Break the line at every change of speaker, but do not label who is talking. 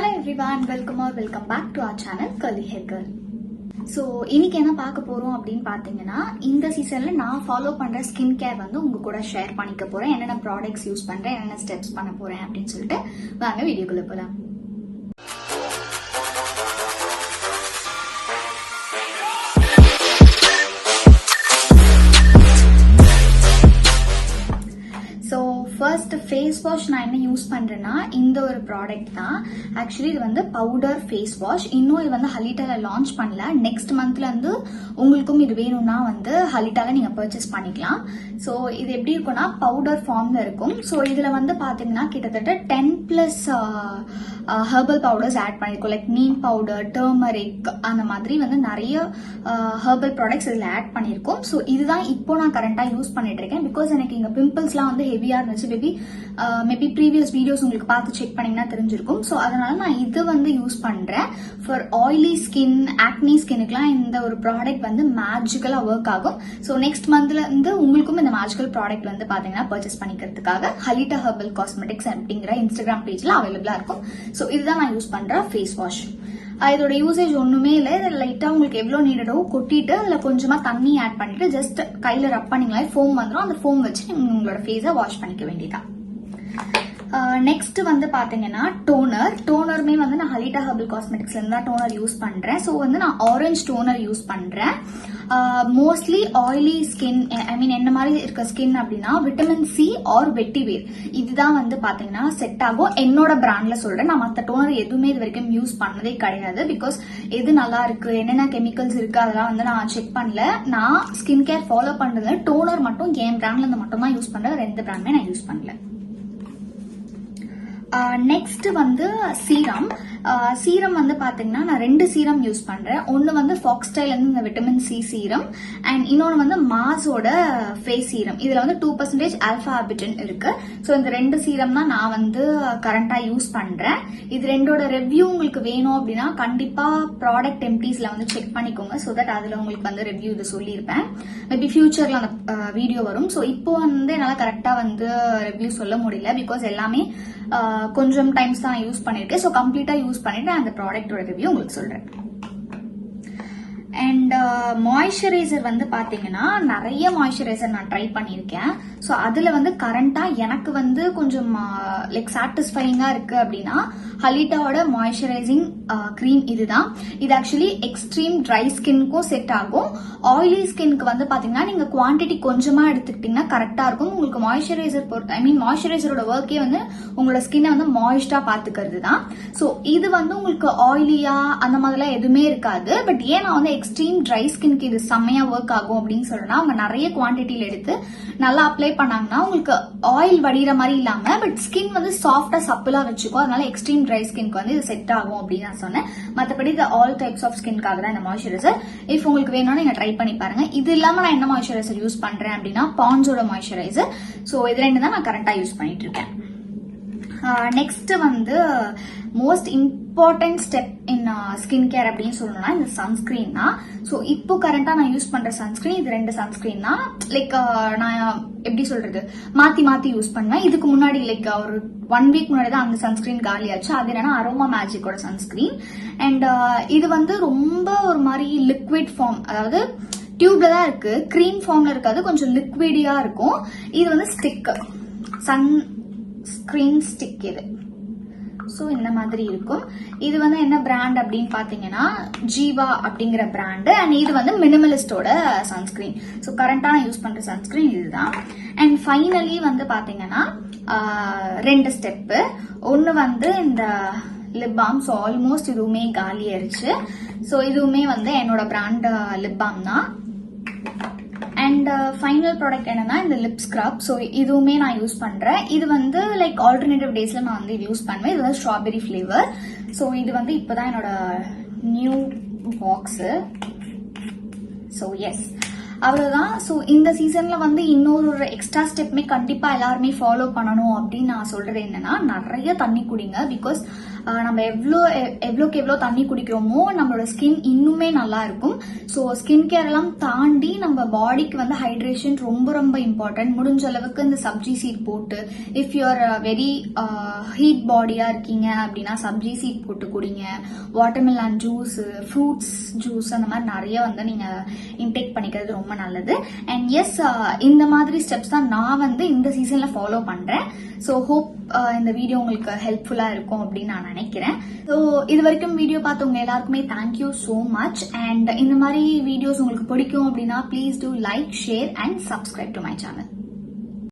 Hello everyone, welcome back to our channel Curly Hair Girl. So இன்னைக்கு என்ன பார்க்க போறோம் அப்படின்னு பார்த்தீங்கன்னா, இந்த சீசன்ல நான் ஃபாலோ பண்ற ஸ்கின் கேர் வந்து உங்க கூட ஷேர் பண்ணிக்க போறேன். என்னென்ன ப்ராடக்ட்ஸ் யூஸ் பண்றேன், என்னென்ன ஸ்டெப்ஸ் பண்ண போறேன் அப்படின்னு சொல்லிட்டு வாங்க வீடியோக்குள்ள போலாம். ஃபர்ஸ்ட் ஃபேஸ் வாஷ் நான் என்ன யூஸ் பண்றேன்னா, இந்த ஒரு ப்ராடக்ட் தான். ஆக்சுவலி இது வந்து பவுடர் ஃபேஸ் வாஷ். இன்னும் இது வந்து ஹலிட்டால லான்ச் பண்ணல. நெக்ஸ்ட் மந்த்ல இருந்து உங்களுக்கும் இது வேணும்னா வந்து ஹலிட்டால நீங்க பர்ச்சேஸ் பண்ணிக்கலாம். ஸோ இது எப்படி இருக்கும்னா, பவுடர் ஃபார்ம்ல இருக்கும். ஸோ இதுல வந்து பாத்தீங்கன்னா கிட்டத்தட்ட 10+ ஹெர்பல் பவுடர்ஸ் ஆட் பண்ணிருக்கோம். லைக் நீம் பவுடர், டர்மரிக், அந்த மாதிரி வந்து நிறைய ஹெர்பல் ப்ராடக்ட்ஸ் இதுல ஆட் பண்ணிருக்கோம். ஸோ இதுதான் இப்போ நான் கரண்டா யூஸ் பண்ணிட்டு இருக்கேன். பிகாஸ் எனக்கு இங்க பிம்பிள்ஸ்லாம் வந்து ஹெவியா இருந்துச்சு. மேபி ப்ரீவியஸ் வீடியோஸ் உங்களுக்கு பார்த்து செக் பண்ணீங்கன்னா தெரிஞ்சிருக்கும். ஸோ அதனால நான் இது வந்து யூஸ் பண்றேன். ஃபார் ஆயிலி ஸ்கின், ஆக்னி ஸ்கின்னுக்குலாம் இந்த ஒரு ப்ராடக்ட் வந்து மேஜிக்கலா ஒர்க் ஆகும். ஸோ நெக்ஸ்ட் மந்த்ல இருந்து உங்களுக்கும் இந்த மேஜிக்கல் ப்ராடக்ட் வந்து பாத்தீங்கன்னா பர்ச்சேஸ் பண்ணிக்கிறதுக்காக ஹலிட்டா ஹெர்பல் காஸ்மெட்டிக்ஸ் அப்படிங்கிற இன்ஸ்டாகிராம் பேஜ்ல அவைலபிளா இருக்கும். ஸோ இதுதான் நான் யூஸ் பண்ற ஃபேஸ் வாஷ். இதோட யூசேஜ் ஒண்ணுமே இல்லை. இதில் லைட்டா உங்களுக்கு எவ்வளவு நீடோ கொட்டிட்டு அதில் கொஞ்சமா தண்ணி ஆட் பண்ணிட்டு ஜஸ்ட் கையில ரப் பண்ணீங்களா ஃபோம் வந்துடும். அந்த ஃபோம் வச்சு நீங்க உங்களோட ஃபேஸை வாஷ் பண்ணிக்க வேண்டியதான். நெக்ஸ்ட் வந்து பாத்தீங்கன்னா டோனருமே வந்து நான் ஹலிட்டா ஹெர்பல் காஸ்மெட்டிக்ஸ்ல இருந்து தான் டோனர் யூஸ் பண்றேன். ஸோ வந்து நான் ஆரஞ்சு டோனர் யூஸ் பண்றேன். மோஸ்ட்லி ஆயிலி ஸ்கின், ஐ மீன் என்ன மாதிரி இருக்க ஸ்கின் அப்படின்னா விட்டமின் சி ஆர் வெட்டிவேர் இதுதான் வந்து பாத்தீங்கன்னா செட் ஆகும். என்னோட பிராண்ட்ல சொல்றேன். நான் மற்ற டோனர் எதுவுமே இது வரைக்கும் யூஸ் பண்ணதே கிடையாது. பிகாஸ் எது நல்லா இருக்கு, என்னென்ன கெமிக்கல்ஸ் இருக்கு அதெல்லாம் வந்து நான் செக் பண்ணல. நான் ஸ்கின் கேர் ஃபாலோ பண்றது டோனர் மட்டும் என் பிராண்ட்ல இருந்து மட்டும் தான் யூஸ் பண்றேன். எந்த பிராண்டுமே நான் யூஸ் பண்ணல. நெக்ஸ்ட் வந்து சீரம் வந்து பாத்தீங்கன்னா நான் 2 சீரம் யூஸ் பண்றேன். ஒன்னு வந்து ஃபாக்ஸ்டைல இருந்து இந்த விட்டமின் சி சீரம், அண்ட் இன்னொன்னு வந்து மாஸோட ஃபேஸ் சீரம். இதுல வந்து 2% ஆல்பா ஆர்பிட்டின் இருக்கு. ஸோ இந்த 2 சீரம் தான் நான் வந்து கரண்டா யூஸ் பண்றேன். இது ரெண்டோட ரிவ்யூ உங்களுக்கு வேணும் அப்படின்னா கண்டிப்பா ப்ராடக்ட் எம்டிஸ்ல வந்து செக் பண்ணிக்கோங்க. ஸோ தட் அதுல உங்களுக்கு வந்து ரிவ்யூ இது சொல்லியிருப்பேன். மேபி ஃபியூச்சர்ல அந்த வீடியோ வரும். ஸோ இப்போ வந்து என்னால கரெக்டா வந்து ரிவ்யூ சொல்ல முடியல. பிகாஸ் எல்லாமே கொஞ்சம் டைம்ஸ் தான் யூஸ் பண்ணிருக்கேன். ஸோ கம்ப்ளீட்டா யூஸ் பண்ணிட்டு அந்த ப்ராடக்டோட ரிவ்யூ உங்களுக்கு சொல்றேன். அண்ட் மாய்ஸ்சரைசர் வந்து பாத்தீங்கன்னா நிறைய மாய்ஸ்சரைசர் நான் ட்ரை பண்ணியிருக்கேன். ஸோ அதுல வந்து கரண்டா எனக்கு வந்து கொஞ்சம் லைக் சாட்டிஸ்ஃபைங்கா இருக்கு அப்படின்னா ஹலிட்டாவோட மாய்ஸ்சரைசிங் கிரீம் இதுதான். இது ஆக்சுவலி எக்ஸ்ட்ரீம் ட்ரை ஸ்கின்க்கும் செட் ஆகும். ஆயிலி ஸ்கின்க்கு வந்து பாத்தீங்கன்னா நீங்க குவான்டிட்டி கொஞ்சமா எடுத்துக்கிட்டீங்கன்னா கரெக்டா இருக்கும். உங்களுக்கு மாய்ஸ்சரைசர் பொறுத்து, ஐ மீன் மாய்ஸ்சரைசரோட ஒர்க்கே வந்து உங்களோட ஸ்கின்னை வந்து மாய்ஸ்டா பாத்துக்கிறது தான். ஸோ இது வந்து உங்களுக்கு ஆயிலியா அந்த மாதிரிலாம் எதுவுமே இருக்காது. பட் ஏன் நான் வந்து எக்ஸ்ட்ரீம் ட்ரை ஸ்கின்க்கு இது செம்மையா ஒர்க் ஆகும் அப்படின்னு சொல்றேன்னா, அவங்க நிறைய குவான்டிட்டியில எடுத்து நல்லா அப்ளை பண்ணாங்கன்னா உங்களுக்கு ஆயில் வடிகிற மாதிரி இல்லாம பட் ஸ்கின் வந்து சாஃப்டா சப்பிளா வச்சுக்கும். அதனால எக்ஸ்ட்ரீம் ட்ரை ஸ்கின்க்கு வந்து இது செட் ஆகும் அப்படின்னு நான் சொன்னேன். மற்றபடி இது ஆல் டைப்ஸ் ஆஃப் ஸ்கின்காக தான் இந்த மாய்ஸ்சரைசர். இஃப் உங்களுக்கு வேணும்னா நீங்க ட்ரை பண்ணி பாருங்க. இது இல்லாம நான் என்ன மாய்ஸ்சரைசர் யூஸ் பண்றேன் அப்படின்னா பாண்ட்ஸோட மாய்ஸ்சரைசர். ஸோ இது 2 தான் நான் கரண்டா யூஸ் பண்ணிட்டு இருக்கேன். நெக்ஸ்ட் வந்து most important step in skin care அப்படின்னு சொல்லணும்னா இந்த சன்ஸ்கிரீன் தான். ஸோ இப்போ கரண்டா நான் யூஸ் பண்ற சன்ஸ்கிரீன் இது 2 சன்ஸ்கிரீன் தான். லைக் நான் எப்படி சொல்றது, மாத்தி யூஸ் பண்ணுவேன். இதுக்கு முன்னாடி லைக் ஒரு 1 வீக் முன்னாடி தான் அந்த சன்ஸ்கிரீன் காலியாச்சு. அது என்னன்னா அரோமா மேஜிக்கோட சன்ஸ்கிரீன். அண்ட் இது வந்து ரொம்ப ஒரு மாதிரி லிக்விட் ஃபார்ம், அதாவது டியூப்ல தான் இருக்கு, கிரீம் ஃபார்ம்ல இருக்காது, கொஞ்சம் லிக்விடியா இருக்கும். இது வந்து ஸ்டிக், சன்ஸ்கிரீன் ஸ்டிக் இது. ஸோ இந்த மாதிரி இருக்கும். இது வந்து என்ன பிராண்ட் அப்படின்னு பாத்தீங்கன்னா ஜீவா அப்படிங்கிற பிராண்டு. அண்ட் இது வந்து மினிமலிஸ்டோட சன்ஸ்கிரீன். ஸோ கரண்டா நான் யூஸ் பண்ற சன்ஸ்கிரீன் இதுதான். அண்ட் ஃபைனலி வந்து பாத்தீங்கன்னா 2 ஸ்டெப்பு. ஒன்னு வந்து இந்த லிப் பாம். ஸோ ஆல்மோஸ்ட் இதுவுமே காலி ஆயிருச்சு. ஸோ இதுவுமே வந்து என்னோட பிராண்ட் லிப் பாம் தான். அண்ட் ஃபைனல் ப்ராடக்ட் என்னன்னா இந்த லிப் ஸ்க்ரப். ஸோ இதுவுமே நான் யூஸ் பண்றேன். இது வந்து லைக் ஆல்டர்னேட்டிவ் டேஸ்ல நான் வந்து யூஸ் பண்ணுவேன். இது வந்து ஸ்ட்ராபெரி ஃபிளேவர். ஸோ இது வந்து இப்பதான் என்னோட நியூ பாக்ஸ். ஸோ எஸ், அவ்வளவுதான். ஸோ இந்த சீசன்ல வந்து இன்னொரு எக்ஸ்ட்ரா ஸ்டெப்மே கண்டிப்பா எல்லாருமே ஃபாலோ பண்ணணும் அப்படின்னு நான் சொல்றது என்னன்னா, நிறைய தண்ணி குடிங்க. பிகாஸ் நம்ம எவ்வளோக்கு எவ்வளோ தண்ணி குடிக்கிறோமோ நம்மளோட ஸ்கின் இன்னுமே நல்லா இருக்கும். ஸோ ஸ்கின் கேர் எல்லாம் தாண்டி நம்ம பாடிக்கு வந்து ஹைட்ரேஷன் ரொம்ப ரொம்ப இம்பார்ட்டன்ட். முடிஞ்ச அளவுக்கு இந்த சப்ஜி சீட் போட்டு, இஃப் யூஆர் வெரி ஹீட் பாடியா இருக்கீங்க அப்படின்னா சப்ஜி சீட் போட்டு குடிங்க. வாட்டர்மெலன் ஜூஸ், ஃப்ரூட்ஸ் ஜூஸ் அந்த மாதிரி நிறைய வந்து நீங்க இன்டேக் பண்ணிக்கிறது ரொம்ப நல்லது. அண்ட் எஸ், இந்த மாதிரி ஸ்டெப்ஸ் தான் நான் வந்து இந்த சீசன்ல ஃபாலோ பண்றேன். ஸோ ஹோப் இந்த வீடியோ உங்களுக்கு ஹெல்ப்ஃபுல்லா இருக்கும் அப்படின்னு நான் நினைக்கிறேன். ஸோ இது வரைக்கும் வீடியோ பார்த்தவங்க எல்லாருக்குமே தேங்க்யூ ஸோ மச். அண்ட் இந்த மாதிரி வீடியோஸ் உங்களுக்கு பிடிக்கும் அப்படின்னா please do like, share and subscribe to my channel.